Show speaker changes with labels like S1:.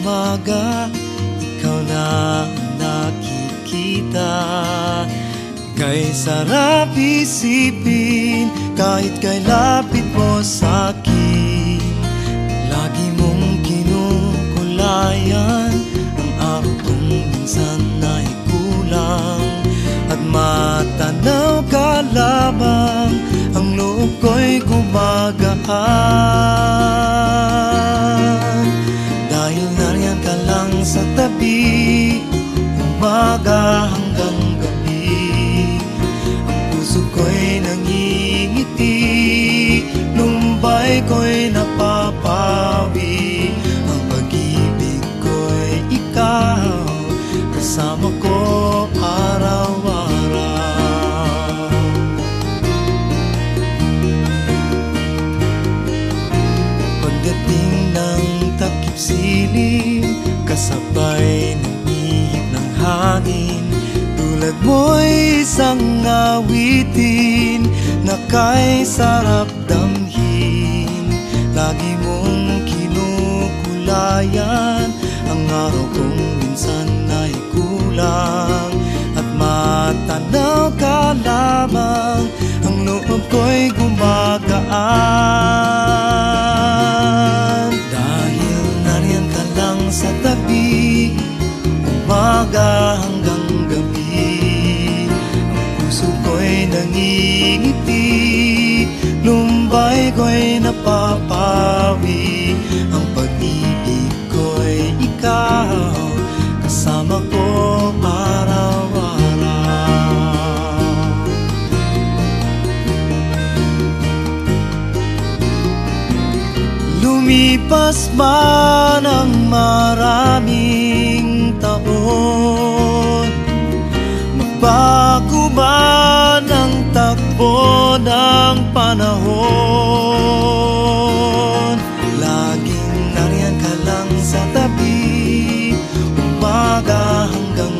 S1: umaga, ikaw na ang nakikita. Kay sarap isipin kahit kay lapit mo sa'kin. Lagi mong kinukulayan ang araw kong minsan ay kulang. At matanaw ka lamang, ang loob ko'y gumagaan. Dahil nariyan ka lang sa tabi, umaga hanggang gabi. Ang puso ko'y nangingiti, lumbay ko'y napapawi. Ang pag-ibig ko'y ikaw, kasama ko araw-araw. Pagdating ng takip silim, kasabay ng ihip ng hangin, tulad mo'y isang awitin na kay sarap damhin. Lagi mong kinukulayan ang araw kong minsan ay kulang. At matanaw ka lamang, ang loob ko'y gumagaan. Dahil nariyan ka lang sa tabi, umaga hanggang gabi. Ang puso ko'y nangingiti, lumbay ko'y napapawi. Ang pag-ibig ko'y ikaw, kasama ko araw-araw. Lumipas man ang maraming taon, magbago man ang takbo ng panahon, laging nariyan ka lang sa tabi, umaga hanggang